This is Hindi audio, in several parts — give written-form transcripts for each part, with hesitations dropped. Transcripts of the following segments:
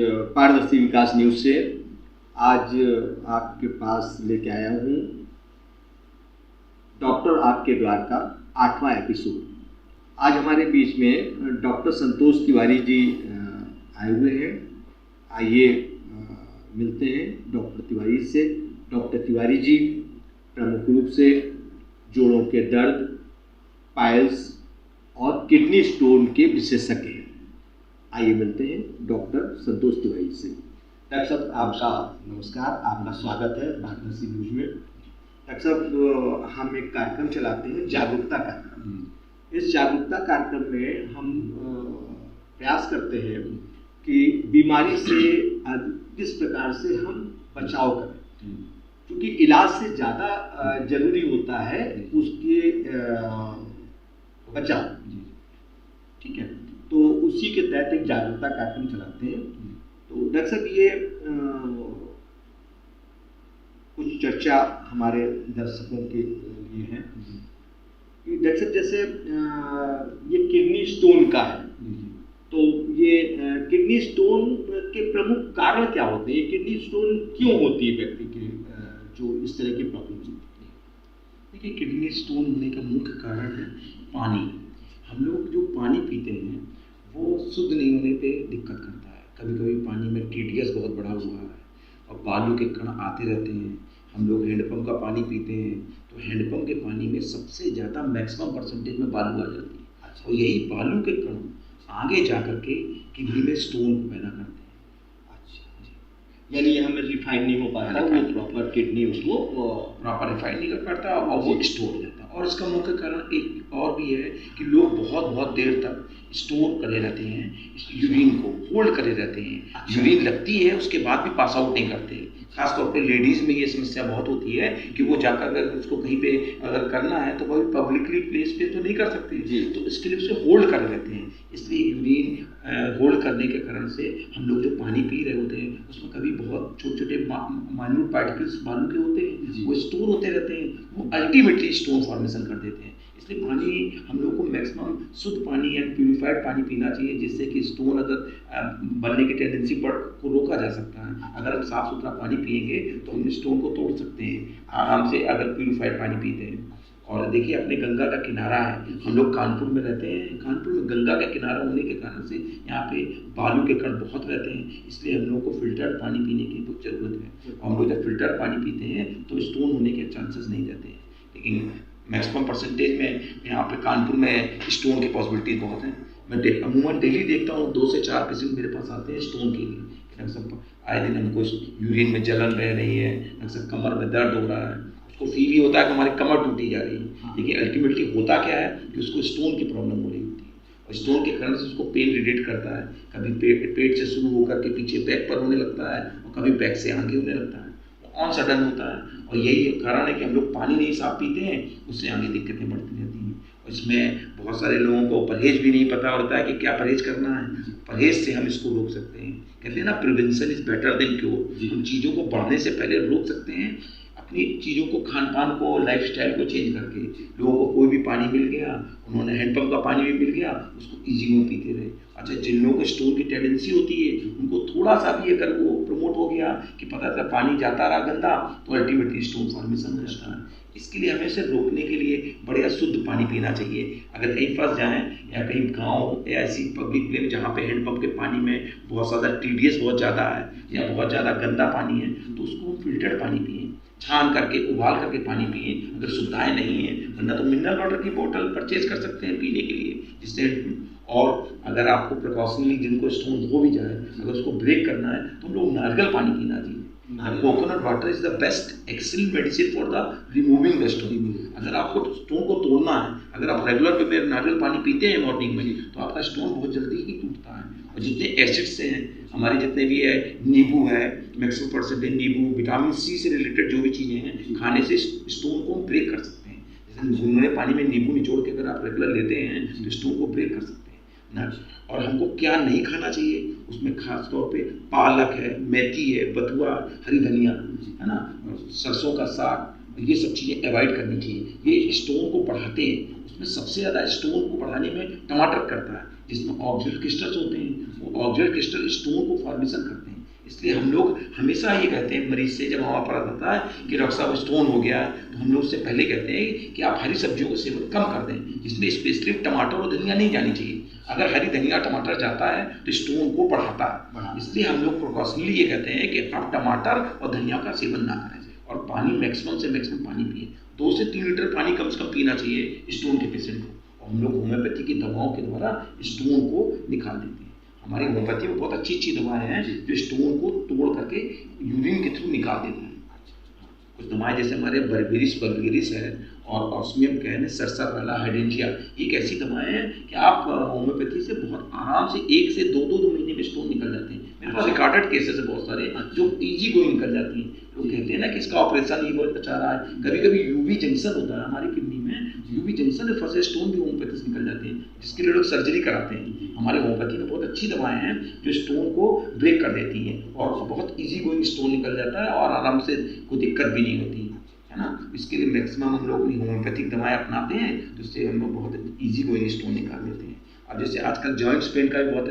पारदर्शी विकास न्यूज़ से आज आपके पास लेके आया हूँ डॉक्टर आपके द्वार का 8वां एपिसोड। आज हमारे बीच में डॉक्टर संतोष तिवारी जी आए हुए हैं। आइए मिलते हैं डॉक्टर तिवारी से। डॉक्टर तिवारी जी प्रमुख रूप से जोड़ों के दर्द, पाइल्स और किडनी स्टोन के विशेषज्ञ हैं। आइए मिलते हैं डॉक्टर संतोष तिवारी से। डॉक्टर साहब आपका नमस्कार, आपका स्वागत है पारदर्शी न्यूज़ में। डॉक्टर साहब, हम एक कार्यक्रम चलाते हैं, जागरूकता कार्यक्रम। इस जागरूकता कार्यक्रम में हम प्रयास करते हैं कि बीमारी से किस प्रकार से हम बचाव करें, क्योंकि इलाज से ज़्यादा जरूरी होता है उसके बचाव। ठीक है, तो उसी के तहत एक जागरूकता कार्यक्रम चलाते हैं। तो डॉक्टर साहब, ये कुछ चर्चा हमारे दर्शकों के लिए है कि डॉक्टर साहब जैसे ये किडनी स्टोन का है, तो ये किडनी स्टोन के प्रमुख कारण क्या होते हैं? ये किडनी स्टोन क्यों होती है व्यक्ति के जो इस तरह की प्रॉब्लम होती है? देखिए, किडनी स्टोन होने का मुख्य कारण है पानी। हम लोग जो पानी पीते हैं वो शुद्ध नहीं होने पे दिक्कत करता है। कभी कभी पानी में TDS बहुत बढ़ा हुआ है और बालू के कण आते रहते हैं। हम लोग हैंडपम्प का पानी पीते हैं तो हैंडपम्प के पानी में सबसे ज़्यादा मैक्सिमम परसेंटेज में बालू आ जाती है। और यही बालू के कण आगे जा करके किडनी में स्टोन पैदा करते हैं। यानी हमें रिफाइन नहीं हो पाता, वो प्रॉपर किडनी उसको प्रॉपर रिफाइन नहीं कर पाता और वो स्टोर हो जाता है। और इसका मुख्य कारण एक और भी है कि लोग बहुत देर तक स्टोर करे रहते हैं, यूरिन को होल्ड करे रहते हैं। यूरिन लगती है उसके बाद भी पास आउट नहीं करते। खासतौर पे लेडीज़ में ये समस्या बहुत होती है कि वो जाकर अगर उसको कहीं पे अगर करना है तो वो पब्लिकली प्लेस पे तो नहीं कर सकते, तो इसके लिए उसे होल्ड कर रहते हैं। इसलिए यूरिन होल्ड करने के कारण से हम लोग जो पानी पी रहे होते हैं उसमें कभी बहुत छोटे माइन्यूट पार्टिकल्स बालू के होते हैं, वो स्टोर होते रहते हैं, वो अल्टीमेटली स्टोन फॉर्मेशन कर देते हैं। इसलिए पानी हम लोग को मैक्सिमम शुद्ध पानी या प्यूरिफाइड पानी पीना चाहिए, जिससे कि स्टोन अगर बनने की टेंडेंसी को रोका जा सकता है। अगर हम साफ़ सुथरा पानी पिएंगे तो हम स्टोन को तोड़ सकते हैं आराम से, अगर प्यूरिफाइड पानी पीते हैं। और देखिए, अपने गंगा का किनारा है, हम लोग कानपुर में रहते हैं। कानपुर में गंगा का किनारा होने के कारण से यहाँ पे बालू के कण बहुत रहते हैं, इसलिए हम लोग को फिल्टर्ड पानी पीने की बहुत ज़रूरत है। और हम लोग जब फिल्टर्ड पानी पीते हैं तो स्टोन होने के चांसेस नहीं रहते हैं। लेकिन मैक्सिमम परसेंटेज में यहाँ पे कानपुर में स्टोन की पॉसिबिलिटीज बहुत हैं। मैं अमूमन डेली देखता हूँ 2 से 4 पेशेंट मेरे पास आते हैं स्टोन के लिए। डॉक्टर साहब, आए दिन हमको यूरिन में जलन रह रही है, डॉक्टर साहब कमर में दर्द हो रहा है, उसको फील ही होता है कि हमारी कमर टूटी जा रही है। लेकिन अल्टीमेटली होता क्या है कि उसको स्टोन की प्रॉब्लम हो रही होती है और स्टोन के कारण से उसको पेन रिलेट करता है। कभी पेट से शुरू होकर के पीछे बैक पर होने लगता है और कभी बैक से आगे होने लगता है, ऑन सडन होता है। और यही कारण है कि हम लोग पानी नहीं साफ पीते हैं, उससे आगे दिक्कतें बढ़ती रहती हैं। और इसमें बहुत सारे लोगों को परहेज भी नहीं पता होता है कि क्या परहेज करना है। परहेज से हम इसको रोक सकते हैं। कहते हैं ना, prevention is better than cure. हम चीज़ों को बढ़ने से पहले रोक सकते हैं अपनी चीज़ों को, खान पान को, लाइफस्टाइल को चेंज करके। लोगों को कोई भी पानी मिल गया, उन्होंने हैंडपम्प का पानी भी मिल गया, उसको ईजी में पीते रहे। अच्छा, जिन लोगों को स्टोन की टेंडेंसी होती है उनको थोड़ा सा भी अगर वो प्रमोट हो गया कि पता चला पानी जाता रहा गंदा, तो अल्टीमेटली स्टोन फॉर्मेशन हो जाता है। इसके लिए हमें इसे रोकने के लिए बढ़िया शुद्ध पानी पीना चाहिए। अगर कहीं फंस जाएँ या कहीं गाँव या ऐसी पब्लिक प्लेस जहाँ पे हैंडपम्प के पानी में बहुत ज़्यादा TDS बहुत ज़्यादा है या बहुत ज़्यादा गंदा पानी है, तो उसको फिल्टर्ड पानी पिए, छान करके उबाल करके पानी पिए अगर सुविधाएं नहीं है। वरना तो मिनरल वाटर की बोतल परचेज कर सकते हैं पीने के लिए, जिससे। और अगर आपको प्रिकॉशनली जिनको स्टोन हो भी जाए, अगर उसको ब्रेक करना है तो हम लोग नारियल पानी पीना चाहिए। Coconut water is the best excellent medicine for the removing the stone. अगर आपको स्टोन को तोड़ना है, अगर आप रेगुलर वे में नारियल पानी पीते हैं मॉर्निंग में, तो आपका स्टोन बहुत जल्दी ही टूटता है। और जितने एसिड्स हैं हमारे, जितने भी है, नींबू है, मैक्सिमम परसेंटेज नींबू, विटामिन C से रिलेटेड जो भी चीज़ें हैं, खाने से स्टोन को ब्रेक कर सकते हैं। जैसे गुनगुने पानी में नींबू निचोड़ के अगर आप रेगुलर लेते हैं तो स्टोन को ब्रेक कर सकते हैं ना। और हमको क्या नहीं खाना चाहिए, उसमें खास तौर पे पालक है, मेथी है, बथुआ, हरी धनिया है ना, सरसों का साग, ये सब चीज़ें अवॉइड करनी चाहिए। ये स्टोन को बढ़ाते हैं। उसमें सबसे ज़्यादा स्टोन को बढ़ाने में टमाटर करता है। जिसमें ऑक्सीजन क्रिस्टल्स होते हैं। वो ऑक्सीजन क्रिस्टल स्टोन को फॉर्मेशन करते हैं। इसलिए हम लोग हमेशा ये कहते हैं मरीज से, जब हमारा पता होता है कि डॉक्टर साहब स्टोन हो गया, तो हम लोग उससे पहले कहते हैं कि आप हरी सब्जियों का सेवन कम कर दें, जिसमें स्पेशली टमाटर और धनिया नहीं जानी चाहिए। अगर हरी धनिया टमाटर जाता है तो स्टोन को बढ़ाता है। इसलिए हम लोग प्रिकॉशनली ये कहते हैं कि आप टमाटर और धनिया का सेवन ना करें, और पानी मैक्सिमम से मैक्सिमम पानी पिए। 2 से 3 लीटर पानी कम से कम पीना चाहिए स्टोन के पेशेंट को। और हम लोग होम्योपैथी की दवाओं के द्वारा स्टोन को निकाल देते हैं। हमारी होम्योपैथी में बहुत अच्छी अच्छी दवाएं हैं जो स्टोन को तोड़ करके यूरिन के थ्रू निकाल देते हैं। कुछ दवाएं जैसे हमारे बर्बेरिस है और ऑस्मियम कैन है, सरसराला, हाइड्रेंजिया, एक ऐसी दवाएं हैं कि आप होम्योपैथी से बहुत आराम से 1 से 2 महीने में स्टोन निकल जाते हैं। मेरे पास रिकॉर्डेड केसेस है बहुत सारे जो इजी गोइंग निकल जाती हैं। लोग कहते हैं ना कि इसका ऑपरेशन ही बहुत अच्छा रहा है। कभी कभी यूवी जंक्शन होता है हमारी किडनी में, यूवी जंक्शन में फंसे स्टोन भी होम्योपैथी से निकल जाते हैं, जिसके लिए लोग सर्जरी कराते हैं। हमारे होम्योपैथी में बहुत अच्छी दवाएं हैं जो स्टोन को ब्रेक कर देती हैं और बहुत इजी गोइंग स्टोन निकल जाता है और आराम से कोई दिक्कत भी नहीं होती है ना। इसके लिए मैक्सिमम हम लोग होम्योपैथिक दवाएं अपनाते हैं, तो इससे हम लोग बहुत इजी गोइंग स्टोन निकाल देते हैं। अब जैसे आजकल जॉइंट्स पेन का भी बहुत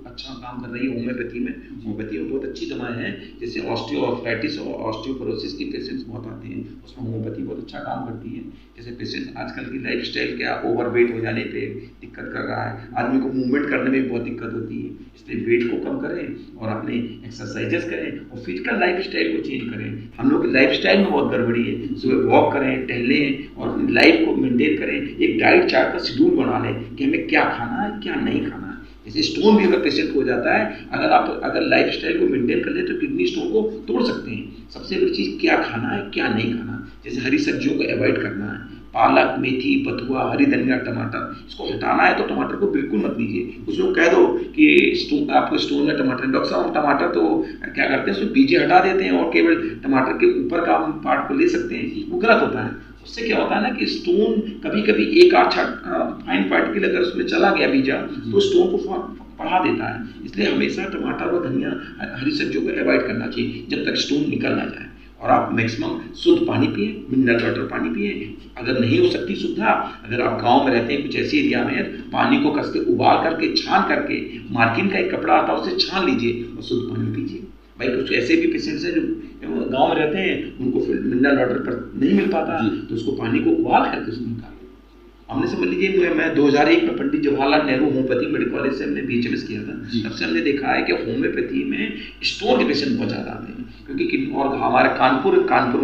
अच्छा काम कर रही है होम्योपैथी में। होम्योपैथी में बहुत अच्छी दवाएं हैं, जैसे ऑस्टियोआर्थराइटिस और ऑस्टियोपोरोसिस के पेशेंट्स बहुत आते हैं, उसमें होम्योपैथी बहुत अच्छा काम करती है। जैसे पेशेंट आजकल की लाइफस्टाइल क्या ओवरवेट हो जाने पे दिक्कत कर रहा है, आदमी को मूवमेंट करने में भी बहुत दिक्कत होती है, इसलिए वेट को कम करें और अपने एक्सरसाइजेस करें और फिजिकल लाइफस्टाइल को चेंज करें। हम लोग की लाइफस्टाइल में बहुत गड़बड़ी है, सुबह वॉक करें, टहलें और लाइफ को मेंटेन करें। एक डाइट चार्ट का शेड्यूल बना लें कि हमें क्या खाना है क्या नहीं खाना है। जैसे स्टोन भी अगर पेशेंट को हो जाता है, अगर लाइफस्टाइल को मेंटेन कर ले तो किडनी स्टोन को तोड़ सकते हैं। सबसे बड़ी चीज़ क्या खाना है क्या नहीं खाना। जैसे हरी सब्जियों को अवॉइड करना है, पालक, मेथी, बथुआ, हरी धनिया, टमाटर, इसको हटाना है तो टमाटर को बिल्कुल मत लीजिए। कुछ लोग कह दो कि आपको स्टोन में टमाटर, डॉक्टर साहब टमाटर तो क्या करते हैं उसमें बीजे हटा देते हैं और केवल टमाटर के ऊपर का पार्ट को ले सकते हैं, वो गलत होता है। उससे क्या होता है ना कि स्टोन कभी कभी एक आध फाइन पार्टिकल अगर उसमें चला गया बीजा तो स्टोन को बढ़ा देता है। इसलिए हमेशा टमाटर और धनिया, हरी सब्जियों को अवॉइड करना चाहिए जब तक स्टोन निकल ना जाए। और आप मैक्सिमम शुद्ध पानी पिए, मिनरल वाटर पानी पिए। अगर नहीं हो सकती सुविधा, अगर आप गांव में रहते हैं कुछ ऐसी एरिया में, पानी को कस के उबाल करके छान करके मार्किन का एक कपड़ा आता है उससे छान लीजिए और शुद्ध पानी पीजिए। भाई कुछ ऐसे भी पेशेंट्स हैं जो गांव में रहते हैं, उनको फिर मिनरल वाटर पर नहीं मिल पाता तो उसको पानी को उबाल करके उसमें निकाल। हमने समझ लीजिए मैं 2001 में Pandit Jawaharlal Nehru homoeopathic medical college से हमने BHMS किया था, तब से हमने देखा है कि होम्योपैथी में स्टोन के पेशेंट बहुत ज़्यादा आते हैं। क्योंकि और हमारा कानपुर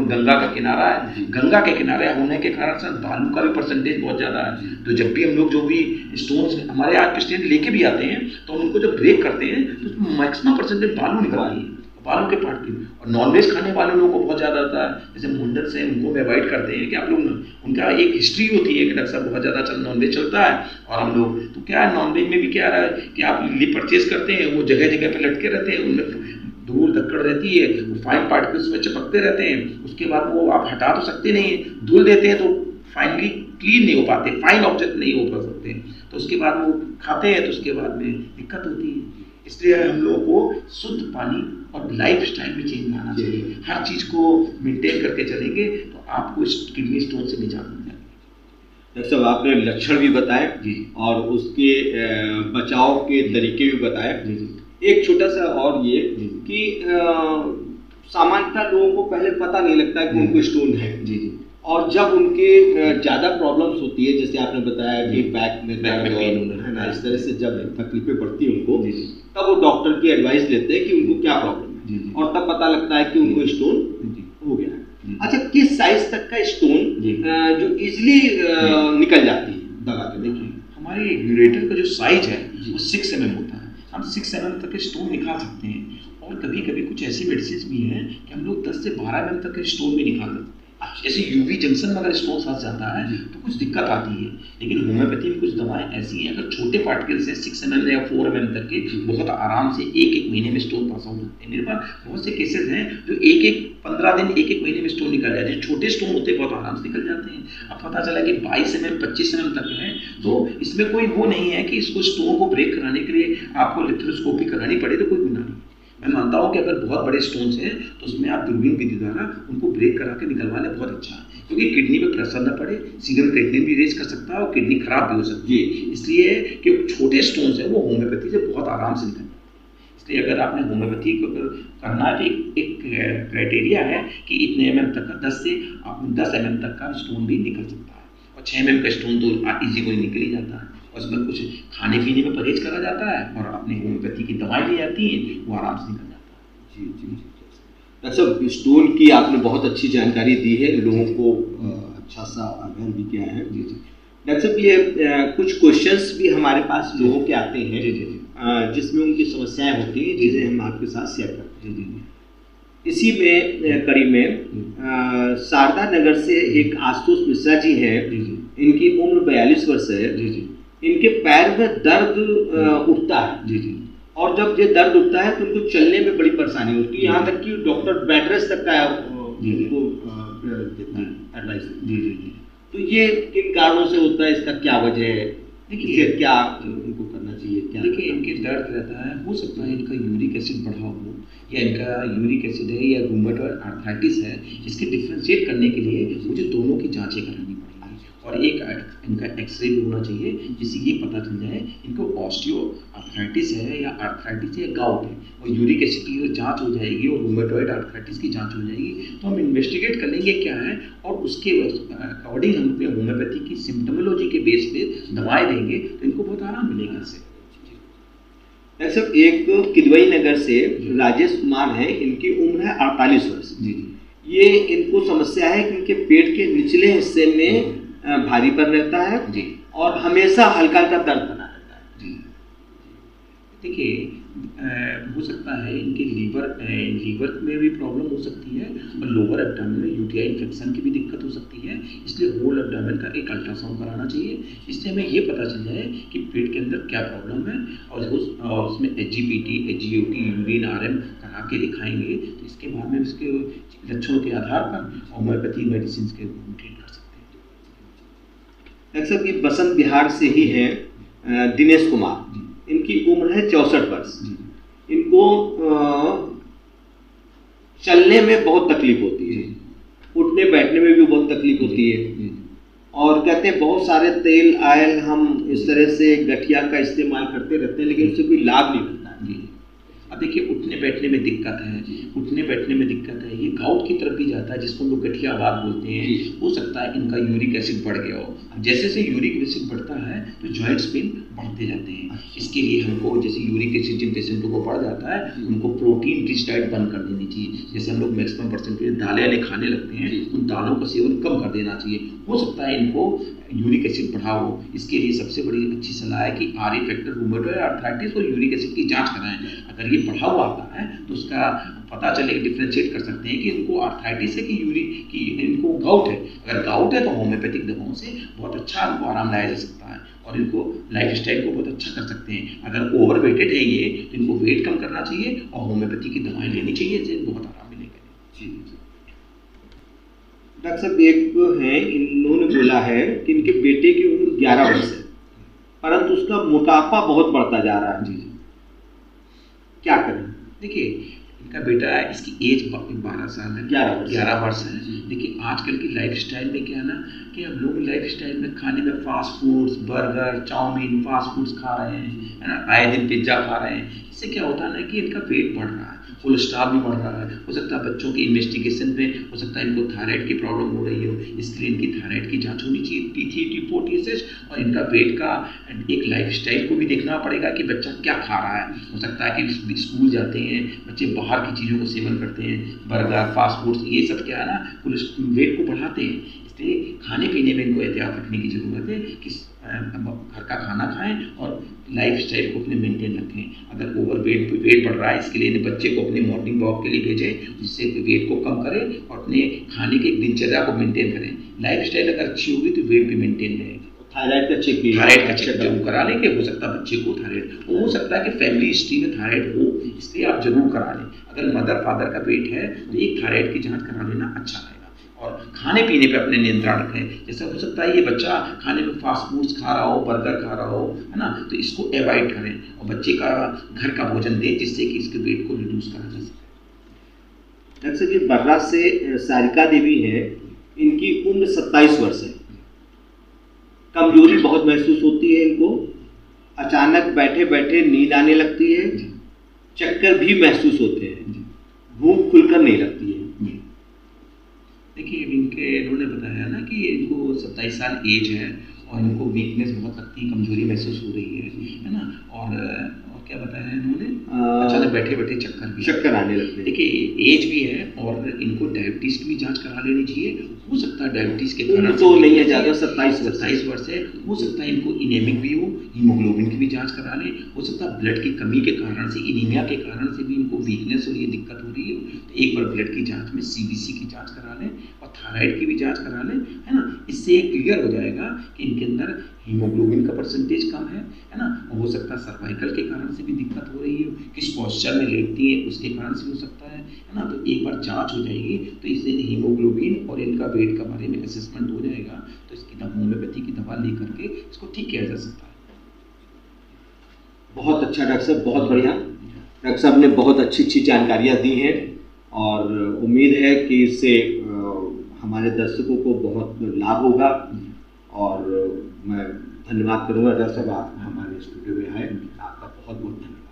गंगा का किनारा है, गंगा के किनारे होने के कारण से बालू का भी परसेंटेज बहुत ज़्यादा है। तो जब भी हम लोग जो भी स्टोन हमारे आज पेशेंट लेके भी आते हैं तो उनको जब ब्रेक करते हैं तो मैक्सिमम परसेंटेज बालू निकलती है, बालू के पार्ट की। और नॉनवेज खाने वाले लोगों को बहुत ज़्यादा आता है, जैसे मुंडन से उनको अवॉइड करते हैं कि आप लोग, उनका एक हिस्ट्री होती है कि डॉक्टर साहब बहुत ज़्यादा नॉनवेज चलता है और हम लोग तो क्या है नॉनवेज में भी क्या रहा है कि आप लिली परचेज करते हैं, वो जगह जगह पे लटके रहते हैं, उनमें धूल धक्कड़ रहती है, वो फाइन पार्टिकल्स में चिपकते रहते हैं। उसके बाद वो आप हटा तो सकते नहीं है, धुल देते हैं तो फाइनली क्लीन नहीं हो पाते, फाइन ऑब्जेक्ट नहीं हो पा सकते, तो उसके बाद वो खाते हैं तो उसके बाद में दिक्कत होती है। इसलिए हम लोगों को शुद्ध पानी और लाइफ स्टाइल में चेंज लाना चाहिए। हर चीज़ को मेंटेन करके चलेंगे तो आपको किडनी स्टोन से निजात मिल जाएगी। डॉक्टर साहब आपने लक्षण भी बताए और उसके बचाव के तरीके भी बताए। एक छोटा सा और ये कि सामान्यतः लोगों को पहले पता नहीं लगता कि उनको स्टोन है, और जब उनके ज़्यादा प्रॉब्लम्स होती है, जैसे आपने बताया कि बैक में पेन है ना, इस तरह से जब तकलीफें बढ़ती हैं उनको, तब वो डॉक्टर की एडवाइस लेते हैं कि उनको क्या प्रॉब्लम है, और तब पता लगता है कि उनको स्टोन हो गया है। अच्छा, किस साइज तक का स्टोन जो इजिली निकल जाती है दवा के? देखिए हमारे यूरेटर का जो साइज है वो 6 mm होता है, हम 6 mm तक के स्टोन निकाल सकते हैं। और कभी कभी कुछ ऐसी मेडिसिन भी हैं कि हम लोग 10 से 12 mm तक के स्टोन भी निकाल सकते हैं। जैसे यूवी जंक्शन में अगर स्टोन फंस जाता है तो कुछ दिक्कत आती है, लेकिन होम्योपैथी में कुछ दवाएं ऐसी हैं, अगर छोटे पार्टिकल्स हैं 6 mm या 4 mm तक के, बहुत आराम से 1-1 महीने में स्टोन पास आउट होते हैं। मेरे पास बहुत से केसेस हैं जो 15 दिन 1-1 महीने में स्टोन निकल जाते हैं। छोटे स्टोन होते हैं बहुत आराम से निकल जाते हैं। अब पता चला कि 22 mm 25 mm तक है, तो इसमें कोई वो नहीं है कि इसको स्टोन को ब्रेक कराने के लिए आपको लिथोस्कोपी करानी पड़े, तो कोई गुनाह नहीं। मैं मानता हूँ कि अगर बहुत बड़े स्टोन्स हैं तो उसमें आप दूरबीन विधि द्वारा उनको ब्रेक करा के निकलवा लें, बहुत अच्छा है। क्योंकि किडनी पे प्रेशर ना पड़े, सीरम क्रिएटिनिन भी रेज कर सकता है और किडनी खराब भी हो सकती है। इसलिए कि छोटे स्टोन्स हैं वो होम्योपैथी से बहुत आराम से निकलते हैं। इसलिए अगर आपने होम्योपैथी को करना है तो एक क्राइटेरिया है कि इतने एमएम तक का 10 एमएम तक का स्टोन भी निकल सकता है, और 6 एमएम का स्टोन तो इजी कोई निकल ही जाता है। और उसमें कुछ खाने पीने में परहेज करा जाता है और अपनी होम्योपैथी की दवाएं ली जाती हैं, वो आराम से निकल जाता है। जी जी। डॉक्टर साहब, स्टोन की आपने बहुत अच्छी जानकारी दी है, लोगों को अच्छा सा अध्ययन भी किया है। जी जी। डॉक्टर साहब, ये कुछ क्वेश्चंस भी हमारे पास लोगों के आते हैं जी जी, जिसमें उनकी समस्याएं होती हैं, जिसे हम आपके साथ शेयर करते हैं। जी जी। इसी में कड़ी में शारदा नगर से एक आशुतोष मिश्रा जी हैं। जी जी। इनकी उम्र 42 वर्ष है। जी जी। इनके पैर में दर्द उठता है। जी जी। और जब ये दर्द उठता है तो उनको चलने में बड़ी परेशानी होती है, यहाँ तक कि डॉक्टर बेड रेस्ट तक का उनको देता है एडवाइस। जी जी जी। तो ये किन कारणों से होता है, इसका क्या वजह है, देखिए क्या उनको करना चाहिए, क्या? देखिए, इनके दर्द रहता है, हो सकता है इनका यूरिक एसिड बढ़ा हो, या इनका यूरिक एसिड है या रूमेटॉइड आर्थराइटिस है। इसके डिफ्रेंशिएट करने के लिए मुझे दोनों की जांचें करानी पड़ेगी, और एक इनका एक्सरे भी होना चाहिए, जिससे ये पता चल जाए इनको ऑस्टियो आर्थराइटिस है या आर्थराइटिस है या गाउट है। और यूरिक एसिड की जांच हो जाएगी और रूमेटॉइड आर्थराइटिस की जांच हो जाएगी, तो हम इन्वेस्टिगेट कर लेंगे क्या है, और उसके अकॉर्डिंग हम अपने होम्योपैथी की सिम्टोमोलॉजी के बेस पे दवाएं देंगे, तो इनको बहुत आराम मिलेगा इससे। डॉक्टर साहब, एक किदवई नगर से राजेश कुमार हैं, इनकी उम्र है 48 वर्ष। जी जी। ये इनको समस्या है कि इनके पेट के निचले हिस्से में भारीपन रहता है जी, और हमेशा हल्का हल्का दर्द बना रहता है। जी। देखिए, हो सकता है इनके लीवर में भी प्रॉब्लम हो सकती है, और लोअर एब्डोमेन में यूटीआई इन्फेक्शन की भी दिक्कत हो सकती है। इसलिए होल एब्डोमेन का एक अल्ट्रासाउंड कराना चाहिए, जिससे हमें ये पता चल जाए कि पेट के अंदर क्या प्रॉब्लम है, और उसमें एचजीपीटी, एचजीओटी, यूरिन आरएम करा के दिखाएंगे, तो इसके बाद में उसके लक्षणों के आधार पर होम्योपैथी मेडिसिन के ट्रीट कर सकते हैं। डॉक्टर साहब, ये बसंत बिहार से ही है दिनेश कुमार, इनकी उम्र है 64 वर्ष। इनको चलने में बहुत तकलीफ होती है, उठने बैठने में भी बहुत तकलीफ होती है, और कहते हैं बहुत सारे तेल आयल हम इस तरह से गठिया का इस्तेमाल करते रहते हैं, लेकिन उससे कोई लाभ नहीं मिलता है। अब देखिए, उठने बैठने में दिक्कत है, ये गाउट की तरफ भी जाता है, जिसको हम लोग गठियावाद बोलते हैं। हो सकता है इनका यूरिक एसिड बढ़ गया हो। अब जैसे जैसे यूरिक एसिड बढ़ता है तो जॉइंट्स पेन बढ़ते जाते हैं। इसके लिए हमको, जैसे यूरिक एसिड जिन पेशेंटों को बढ़ जाता है, उनको प्रोटीन रिच डाइट बंद कर देनी चाहिए। जैसे हम लोग मैक्सिमम परसेंटेज दालें वाले खाने लगते हैं, उन दालों का सेवन कम कर देना चाहिए। हो सकता है इनको यूरिक एसिड बढ़ा हो। इसके लिए सबसे बड़ी अच्छी सलाह है कि आर फैक्टर, रूमेटॉइड आर्थराइटिस और यूरिक एसिड की जांच कराएं। अगर ये बढ़ा हुआ आता है तो उसका पता चले, डिफ्रेंशिएट कर सकते हैं कि इनको आर्थराइटिस है कि इनको गाउट है। अगर गाउट है तो होम्योपैथिक दवाओं से बहुत अच्छा इनको आराम लाया जा सकता है, और इनको लाइफ स्टाइल को बहुत अच्छा कर सकते हैं। अगर ओवर वेटेड है ये, तो इनको वेट कम करना चाहिए और होम्योपैथी की दवाएं लेनी चाहिए, जिससे बहुत आराम मिलेगा। जी। डॉक्टर साहब, एक है, इन्होंने बोला है कि इनके बेटे की उम्र 11 वर्ष है, परंतु उसका मोटापा बहुत बढ़ता जा रहा है। जी। क्या करें? देखिए, इनका बेटा है, इसकी एज 12 साल है, 11 वर्ष है। देखिए, आजकल की लाइफस्टाइल में क्या है ना, कि हम लोग लाइफस्टाइल में खाने में fast foods, burger, chowmein, fast foods खा रहे हैं, है ना, आए दिन पिज्ज़ा खा रहे हैं। इससे क्या होता है ना कि इनका वेट बढ़ रहा है, कोलेस्ट्रॉल भी बढ़ रहा है। हो सकता है बच्चों की इन्वेस्टिगेशन में हो सकता है इनको थायराइड की प्रॉब्लम हो रही हो, इसलिए इनकी थायराइड की जांच होनी चाहिए, T3, T4, TSH। और इनका वेट का एक लाइफस्टाइल को भी देखना पड़ेगा कि बच्चा क्या खा रहा है। हो सकता है कि स्कूल जाते हैं बच्चे, बाहर की चीज़ों को सेवन करते हैं, बर्गर, फास्ट फूड्स, ये सब क्या है ना, वेट को बढ़ाते हैं। इसलिए खाने पीने में इनको एहतियात रखने की ज़रूरत है कि घर का खाना खाएं और लाइफ स्टाइल को अपने मेंटेन रखें। अगर ओवर वेट बढ़ रहा है, इसके लिए बच्चे को अपने मॉर्निंग वॉक के लिए भेजें, जिससे वेट को कम करें और अपने खाने की एक दिनचर्या को मेंटेन करें। लाइफ स्टाइल अगर अच्छी होगी तो वेट भी मेंटेन रहेगा। थायराइड का चेक जरूर करा लें, कि हो सकता है बच्चे को थायराइड हो सकता है कि फैमिली हिस्ट्री में थायराइड हो, इसलिए आप जरूर करा लें। अगर मदर फादर का पेट है तो एक थायराइड की जांच करा लेना अच्छा रहेगा। और खाने पीने पे अपने नियंत्रण रखें। जैसे हो सकता है ये बच्चा खाने में फास्ट फूड्स खा रहा हो, बर्गर खा रहा हो, है ना, तो इसको अवॉइड करें और बच्चे का घर का भोजन दें, जिससे कि इसके वेट को रिड्यूस करा जा सके। डॉक्टर जी, बर्रा से सारिका देवी है, इनकी उम्र 27 वर्ष है। कमजोरी बहुत महसूस होती है इनको, अचानक बैठे बैठे नींद आने लगती है, चक्कर भी महसूस होते हैं, भूख खुलकर नहीं लगती है। देखिए इन्होंने बताया ना कि इनको 27 साल एज है और इनको वीकनेस बहुत लगती है, कमजोरी महसूस हो रही है ना, और क्या बताया है इन्होंने, अचानक बैठे बैठे चक्कर आने लगते हैं। देखिए एज भी है और इनको डायबिटीज की भी जांच करा लेनी चाहिए। हो सकता है डायबिटीज के कारण तो नहीं है ज़्यादा, 27 वर्ष है, हो सकता है इनको इनेमिक भी हो, हीमोग्लोबिन की भी जांच करा लें। हो सकता है ब्लड की कमी के कारण से, इनीमिया के कारण से भी इनको वीकनेस और ये दिक्कत हो रही है, तो एक बार ब्लड की जांच में सीबीसी की जांच करा लें और थायराइड की भी जांच करा लें, है ना। इससे क्लियर हो जाएगा कि इनके अंदर हीमोग्लोबिन का परसेंटेज कम है ना। हो सकता है सर्वाइकल के कारण से भी दिक्कत हो रही है, किस पोस्चर में लेटती है उसके कारण से हो सकता है ना। तो एक बार जांच हो जाएगी तो इससे हीमोग्लोबिन और इनका वेट का बारे में असेसमेंट हो जाएगा, तो इसकी होम्योपैथी की दवा लेकर के इसको ठीक किया जा सकता है। बहुत अच्छा डॉक्टर साहब, बहुत बढ़िया। डॉक्टर साहब ने बहुत अच्छी जानकारियाँ दी हैं और उम्मीद है कि इससे हमारे दर्शकों को बहुत लाभ होगा। और मैं धन्यवाद करूँगा डॉक्टर साहब, आप हमारे स्टूडियो में आए, आपका बहुत बहुत धन्यवाद।